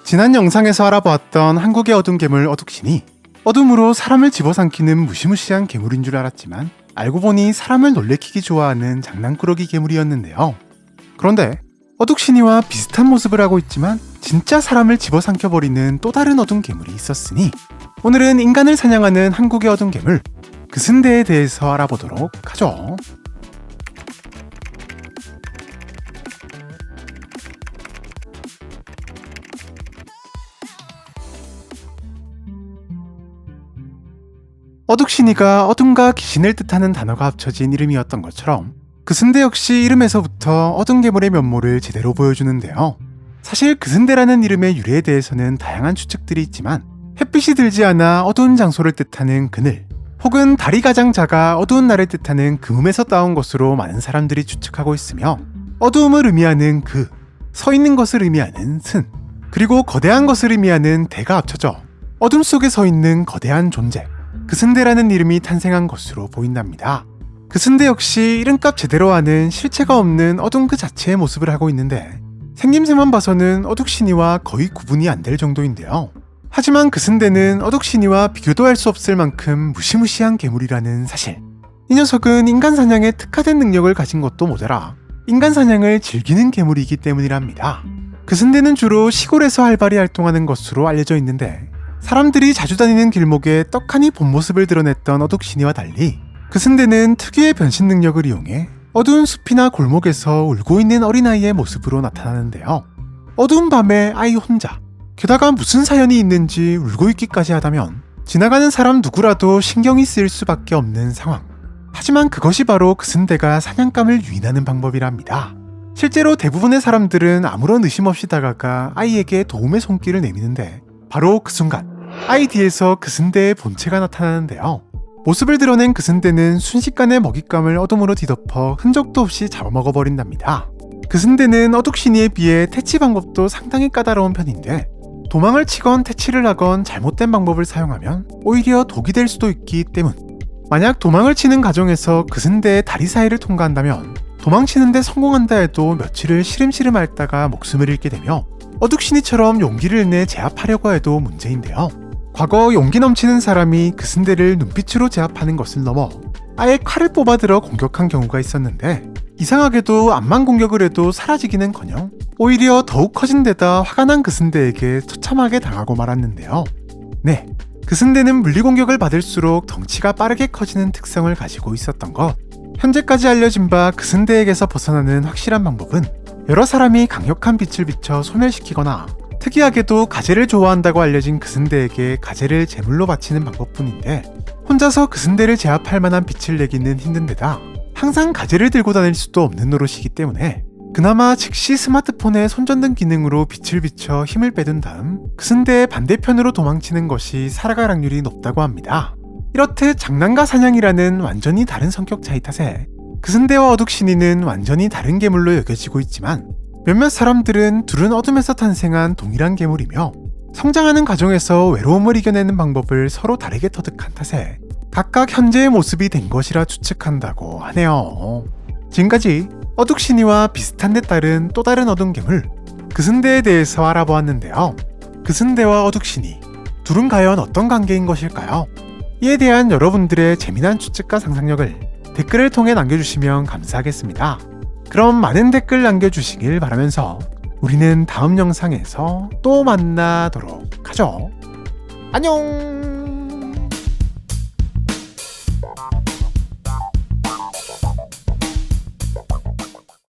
지난 영상에서 알아보았던 한국의 어둠 괴물 어둑신이 어둠으로 사람을 집어삼키는 무시무시한 괴물인 줄 알았지만 알고 보니 사람을 놀래키기 좋아하는 장난꾸러기 괴물이었는데요. 그런데 어둑신이와 비슷한 모습을 하고 있지만 진짜 사람을 집어삼켜버리는 또 다른 어둠 괴물이 있었으니 오늘은 인간을 사냥하는 한국의 어둠 괴물 그슨대에 대해서 알아보도록 하죠. 어둑신이가 어둠과 귀신을 뜻하는 단어가 합쳐진 이름이었던 것처럼 그슨대 역시 이름에서부터 어둠 괴물의 면모를 제대로 보여주는데요. 사실 그슨대라는 이름의 유래에 대해서는 다양한 추측들이 있지만 햇빛이 들지 않아 어두운 장소를 뜻하는 그늘 혹은 달이 가장 작아 어두운 날을 뜻하는 금음에서 따온 것으로 많은 사람들이 추측하고 있으며 어두움을 의미하는 그, 서 있는 것을 의미하는 슨, 그리고 거대한 것을 의미하는 대가 합쳐져 어둠 속에 서 있는 거대한 존재 그슨대라는 이름이 탄생한 것으로 보인답니다. 그슨대 역시 이름값 제대로 아는 실체가 없는 어둠 그 자체의 모습을 하고 있는데 생김새만 봐서는 어둑신이와 거의 구분이 안 될 정도인데요. 하지만 그슨대는 어둑신이와 비교도 할 수 없을 만큼 무시무시한 괴물이라는 사실. 이 녀석은 인간 사냥에 특화된 능력을 가진 것도 모자라 인간 사냥을 즐기는 괴물이기 때문이랍니다. 그슨대는 주로 시골에서 활발히 활동하는 것으로 알려져 있는데 사람들이 자주 다니는 길목에 떡하니 본 모습을 드러냈던 어둑신이와 달리 그슨대는 특유의 변신 능력을 이용해 어두운 숲이나 골목에서 울고 있는 어린아이의 모습으로 나타나는데요. 어두운 밤에 아이 혼자, 게다가 무슨 사연이 있는지 울고 있기까지 하다면 지나가는 사람 누구라도 신경이 쓰일 수밖에 없는 상황. 하지만 그것이 바로 그슨대가 사냥감을 유인하는 방법이랍니다. 실제로 대부분의 사람들은 아무런 의심 없이 다가가 아이에게 도움의 손길을 내미는데 바로 그 순간 아이 뒤에서 그슨대의 본체가 나타나는데요. 모습을 드러낸 그슨대는 순식간에 먹잇감을 어둠으로 뒤덮어 흔적도 없이 잡아먹어버린답니다. 그슨대는 어둑신이에 비해 퇴치 방법도 상당히 까다로운 편인데 도망을 치건 퇴치를 하건 잘못된 방법을 사용하면 오히려 독이 될 수도 있기 때문 만약 도망을 치는 과정에서 그슨대의 다리 사이를 통과한다면 도망치는데 성공한다 해도 며칠을 시름시름 앓다가 목숨을 잃게 되며 어둑신이처럼 용기를 내 제압하려고 해도 문제인데요. 과거 용기 넘치는 사람이 그슨대를 눈빛으로 제압하는 것을 넘어 아예 칼을 뽑아들어 공격한 경우가 있었는데 이상하게도 암만 공격을 해도 사라지기는커녕 오히려 더욱 커진 데다 화가 난 그슨대에게 처참하게 당하고 말았는데요. 네, 그슨대는 물리공격을 받을수록 덩치가 빠르게 커지는 특성을 가지고 있었던 것. 현재까지 알려진 바 그슨대에게서 벗어나는 확실한 방법은 여러 사람이 강력한 빛을 비춰 소멸시키거나 특이하게도 가재를 좋아한다고 알려진 그슨대에게 가재를 제물로 바치는 방법뿐인데 혼자서 그슨대를 제압할 만한 빛을 내기는 힘든데다 항상 가재를 들고 다닐 수도 없는 노릇이기 때문에 그나마 즉시 스마트폰의 손전등 기능으로 빛을 비춰 힘을 빼둔 다음 그슨대의 반대편으로 도망치는 것이 살아갈 확률이 높다고 합니다. 이렇듯 장난과 사냥이라는 완전히 다른 성격 차이 탓에 그슨대와 어둑신이는 완전히 다른 괴물로 여겨지고 있지만 몇몇 사람들은 둘은 어둠에서 탄생한 동일한 괴물이며 성장하는 과정에서 외로움을 이겨내는 방법을 서로 다르게 터득한 탓에 각각 현재의 모습이 된 것이라 추측한다고 하네요. 지금까지 어둑신이와 비슷한 데 따른 또 다른 어둠 괴물 그슨대에 대해서 알아보았는데요. 그슨대와 어둑신이 둘은 과연 어떤 관계인 것일까요? 이에 대한 여러분들의 재미난 추측과 상상력을 댓글을 통해 남겨주시면 감사하겠습니다. 그럼 많은 댓글 남겨주시길 바라면서 우리는 다음 영상에서 또 만나도록 하죠. 안녕!